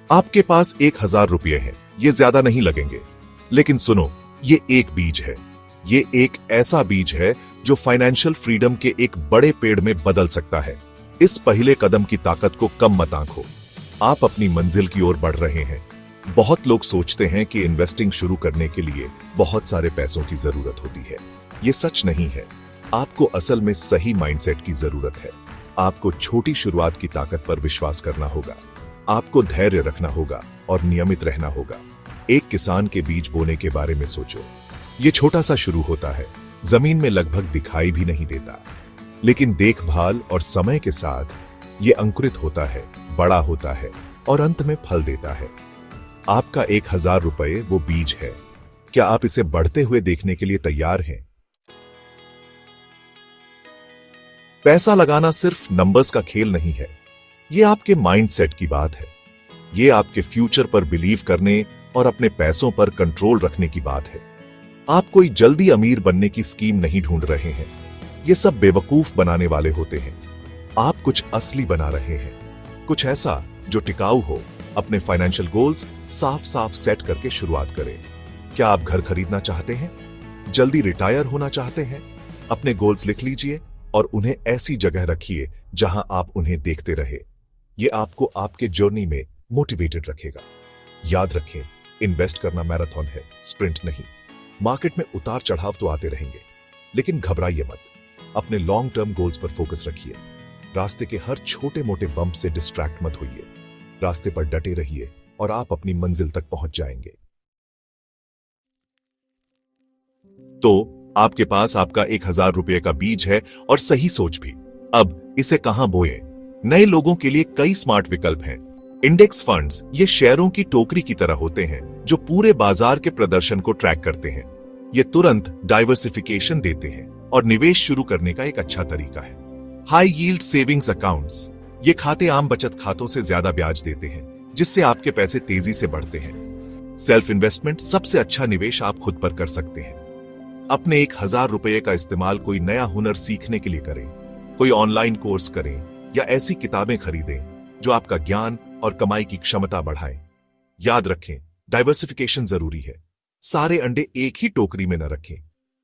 आपके पास 1,000 रुपये हैं, ये ज्यादा नहीं लगेंगे, लेकिन सुनो, ये एक बीज है। ये एक ऐसा बीज है जो फाइनेंशियल फ्रीडम के एक बड़े पेड़ में बदल सकता है। इस पहले कदम की ताकत को कम मत आंको। आप अपनी मंजिल की ओर बढ़ रहे हैं। बहुत लोग सोचते हैं कि इन्वेस्टिंग शुरू करने के लिए बहुत सारे पैसों की जरूरत होती है। ये सच नहीं है। आपको असल में सही माइंडसेट की जरूरत है। आपको छोटी शुरुआत की ताकत पर विश्वास करना होगा। आपको धैर्य रखना होगा और नियमित रहना होगा। एक किसान के बीज बोने के बारे में सोचो। ये छोटा सा शुरू होता है, जमीन में लगभग दिखाई भी नहीं देता, लेकिन देखभाल और समय के साथ ये अंकुरित होता है, बड़ा होता है और अंत में फल देता है। आपका 1,000 रुपये वो बीज है। क्या आप इसे बढ़ते हुए देखने के लिए तैयार हैं? पैसा लगाना सिर्फ नंबर्स का खेल नहीं है। ये आपके माइंडसेट की बात है। ये आपके फ्यूचर पर बिलीव करने और अपने पैसों पर कंट्रोल रखने की बात है। आप कोई जल्दी अमीर बनने की स्कीम नहीं ढूंढ रहे हैं। ये सब बेवकूफ बनाने वाले होते हैं। आप कुछ असली बना रहे हैं, कुछ ऐसा जो टिकाऊ हो। अपने फाइनेंशियल गोल्स साफ साफ सेट करके शुरुआत करें। क्या आप घर खरीदना चाहते हैं? जल्दी रिटायर होना चाहते हैं? अपने गोल्स लिख लीजिए और उन्हें ऐसी जगह रखिए जहां आप उन्हें देखते रहे। ये आपको आपके जर्नी में मोटिवेटेड रखेगा। याद रखें, इन्वेस्ट करना मैराथन है, स्प्रिंट नहीं। मार्केट में उतार चढ़ाव तो आते रहेंगे, लेकिन घबराइए मत। अपने लॉन्ग टर्म गोल्स पर फोकस रखिए। रास्ते के हर छोटे मोटे बम्प से डिस्ट्रैक्ट मत होइए। रास्ते पर डटे रहिए और आप अपनी मंजिल तक पहुंच जाएंगे। तो आपके पास आपका 1,000 रुपये का बीज है और सही सोच भी। अब इसे कहां बोएं? नए लोगों के लिए कई स्मार्ट विकल्प हैं। इंडेक्स फंड्स ये शेयरों की टोकरी की तरह होते हैं जो पूरे बाजार के प्रदर्शन को ट्रैक करते हैं। ये तुरंत डाइवर्सिफिकेशन देते हैं और निवेश शुरू करने का एक अच्छा तरीका है। हाई यील्ड सेविंग्स अकाउंट्स ये खाते आम बचत खातों से ज्यादा ब्याज देते हैं, जिससे आपके पैसे तेजी से बढ़ते हैं। सेल्फ इन्वेस्टमेंट सबसे अच्छा निवेश आप खुद पर कर सकते हैं। अपने 1,000 रुपये का इस्तेमाल कोई नया हुनर सीखने के लिए करें, कोई ऑनलाइन कोर्स करें या ऐसी किताबें खरीदें जो आपका ज्ञान और कमाई की क्षमता बढ़ाएं। याद रखें, डाइवर्सिफिकेशन जरूरी है। सारे अंडे एक ही टोकरी में न रखें।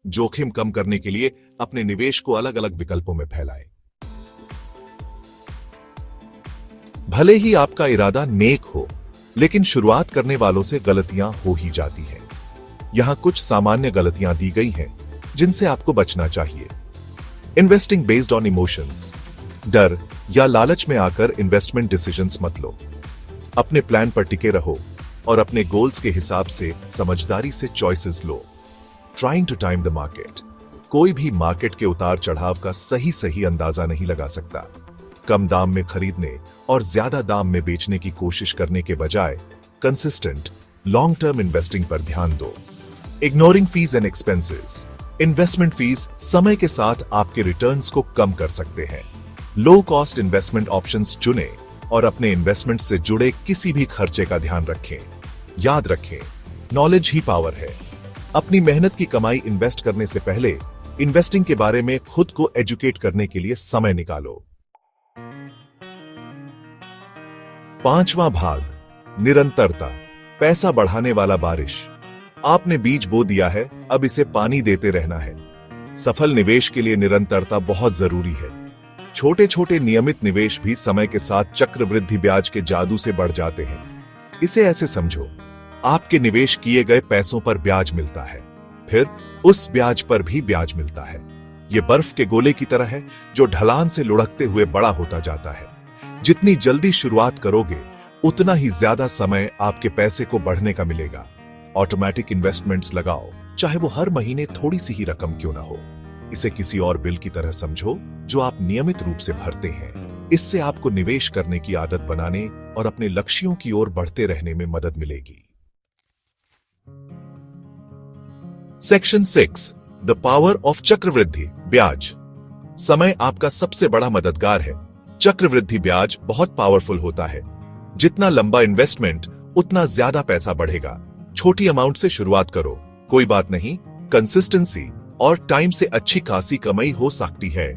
जोखिम कम करने के लिए अपने निवेश को अलग अलग विकल्पों में फैलाएं। भले ही आपका इरादा नेक हो, लेकिन शुरुआत करने वालों से गलतियां हो ही जाती हैं। यहां कुछ सामान्य गलतियां दी गई हैं जिनसे आपको बचना चाहिए। इन्वेस्टिंग बेस्ड ऑन इमोशंस, डर या लालच में आकर इन्वेस्टमेंट डिसीजंस मत लो। अपने प्लान पर टिके रहो और अपने गोल्स के हिसाब से समझदारी से चॉइसेस लो। Trying to time the market, कोई भी मार्केट के उतार चढ़ाव का सही अंदाजा नहीं लगा सकता। कम दाम में खरीदने और ज्यादा दाम में बेचने की कोशिश करने के बजाय कंसिस्टेंट लॉन्ग टर्म इन्वेस्टिंग पर ध्यान दो। Ignoring fees and expenses, investment fees समय के साथ आपके रिटर्न्स को कम कर सकते हैं। लो कॉस्ट इन्वेस्टमेंट ऑप्शंस चुनें और अपने इन्वेस्टमेंट से जुड़े किसी भी खर्चे का ध्यान रखें। याद रखें, नॉलेज ही पावर है। अपनी मेहनत की कमाई इन्वेस्ट करने से पहले इन्वेस्टिंग के बारे में खुद को एजुकेट करने के लिए समय निकालो। 5वां भाग, निरंतरता। पैसा बढ़ाने वाला बारिश। आपने बीज बो दिया है, अब इसे पानी देते रहना है। सफल निवेश के लिए निरंतरता बहुत जरूरी है। छोटे छोटे नियमित निवेश भी समय के साथ चक्रवृद्धि ब्याज के जादू से बढ़ जाते हैं। इसे ऐसे समझो, आपके निवेश किए गए पैसों पर ब्याज मिलता है, फिर उस ब्याज पर भी ब्याज मिलता है। यह बर्फ के गोले की तरह है जो ढलान से लुढ़कते हुए बड़ा होता जाता है। जितनी जल्दी शुरुआत करोगे, उतना ही ज्यादा समय आपके पैसे को बढ़ने का मिलेगा। ऑटोमेटिक इन्वेस्टमेंट्स लगाओ, चाहे वो हर महीने थोड़ी सी ही रकम क्यों ना हो। इसे किसी और बिल की तरह समझो जो आप नियमित रूप से भरते हैं। इससे आपको निवेश करने की आदत बनाने और अपने लक्ष्यों की ओर बढ़ते रहने में मदद मिलेगी। सेक्शन 6, द पावर ऑफ चक्रवृद्धि ब्याज। समय आपका सबसे बड़ा मददगार है। चक्रवृद्धि ब्याज बहुत पावरफुल होता है। जितना लंबा इन्वेस्टमेंट, उतना ज्यादा पैसा बढ़ेगा। छोटी अमाउंट से शुरुआत करो, कोई बात नहीं, कंसिस्टेंसी और टाइम से अच्छी खासी कमाई हो सकती है।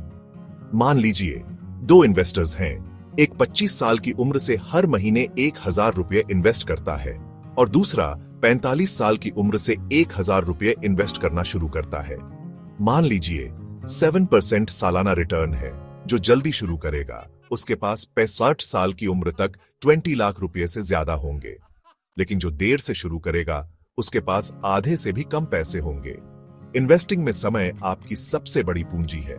मान लीजिए 2 इन्वेस्टर्स हैं, एक 25 साल की उम्र से हर महीने 1,000 रुपये इन्वेस्ट करता है और दूसरा 45 साल की उम्र से 1,000 रुपये इन्वेस्ट करना शुरू करता है। मान लीजिए 7% सालाना रिटर्न है। जो जल्दी शुरू करेगा उसके पास 65 साल की उम्र तक 20 लाख रुपए से ज्यादा होंगे, लेकिन जो देर से शुरू करेगा उसके पास आधे से भी कम पैसे होंगे। इन्वेस्टिंग में समय आपकी सबसे बड़ी पूंजी है।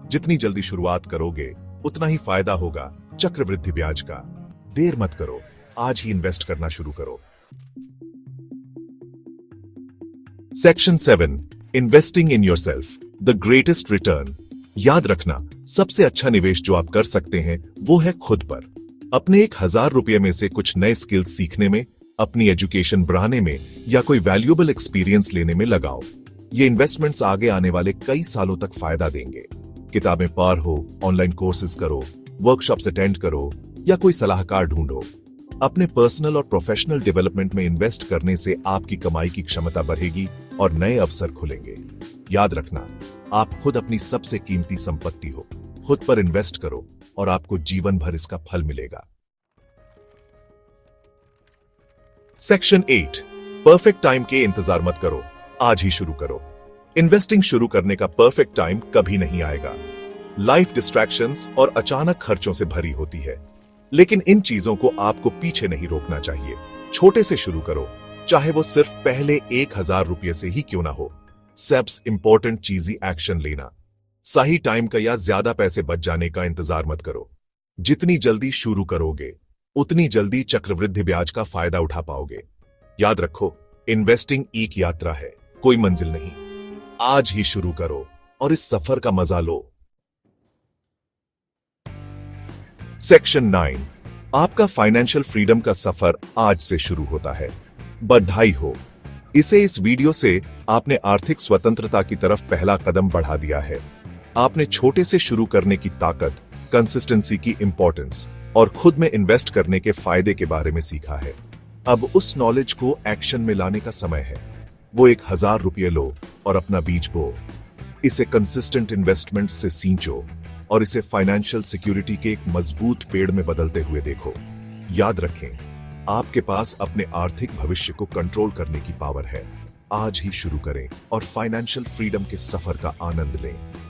जितनी जल्दी शुरुआत करोगे उतना ही फायदा होगा चक्रवृद्धि ब्याज का। देर मत करो, आज ही इन्वेस्ट करना शुरू करो। Section 7, investing in yourself, the greatest return. याद रखना, सबसे अच्छा निवेश जो आप कर सकते हैं वो है खुद पर। अपने 1,000 रुपये में से कुछ नए स्किल्स सीखने में, अपनी एजुकेशन बढ़ाने में या कोई वैल्यूएबल एक्सपीरियंस लेने में लगाओ। ये इन्वेस्टमेंट्स आगे आने वाले कई सालों तक फायदा देंगे। किताबें पढ़ो, ऑनलाइन कोर्सेज करो, वर्कशॉप्स अटेंड करो या कोई सलाहकार ढूंढो। अपने पर्सनल और प्रोफेशनल डेवलपमेंट में इन्वेस्ट करने से आपकी कमाई की क्षमता बढ़ेगी और नए अवसर खुलेंगे। याद रखना, आप खुद अपनी सबसे कीमती संपत्ति हो। खुद पर इन्वेस्ट करो और आपको जीवन भर इसका फल मिलेगा। सेक्शन 8, परफेक्ट टाइम के इंतजार मत करो, आज ही शुरू करो। इन्वेस्टिंग शुरू करने का परफेक्ट टाइम कभी नहीं आएगा। लाइफ डिस्ट्रैक्शंस और अचानक खर्चों से भरी होती है, लेकिन इन चीजों को आपको पीछे नहीं रोकना चाहिए। छोटे से शुरू करो, चाहे वो सिर्फ पहले 1,000 रुपये से ही क्यों ना हो। सबसे इंपॉर्टेंट चीज ही एक्शन लेना। सही टाइम का या ज्यादा पैसे बच जाने का इंतजार मत करो। जितनी जल्दी शुरू करोगे उतनी जल्दी चक्रवृद्धि ब्याज का फायदा उठा पाओगे। याद रखो, इन्वेस्टिंग एक यात्रा है, कोई मंजिल नहीं। आज ही शुरू करो और इस सफर का मजा लो। सेक्शन 9, आपका फाइनेंशियल फ्रीडम का सफर आज से शुरू होता है। बधाई हो, इस वीडियो से आपने आर्थिक स्वतंत्रता की तरफ पहला कदम बढ़ा दिया है। आपने छोटे से शुरू करने की ताकत, कंसिस्टेंसी की इंपॉर्टेंस और खुद में इन्वेस्ट करने के फायदे के बारे में सीखा है। अब उस नॉलेज को एक्शन में लाने का समय है। वो 1,000 रुपये लो और अपना बीज बो। इसे कंसिस्टेंट इन्वेस्टमेंट से सींचो और इसे फाइनेंशियल सिक्योरिटी के एक मजबूत पेड़ में बदलते हुए देखो। याद रखें, आपके पास अपने आर्थिक भविष्य को कंट्रोल करने की पावर है। आज ही शुरू करें और फाइनेंशियल फ्रीडम के सफर का आनंद लें।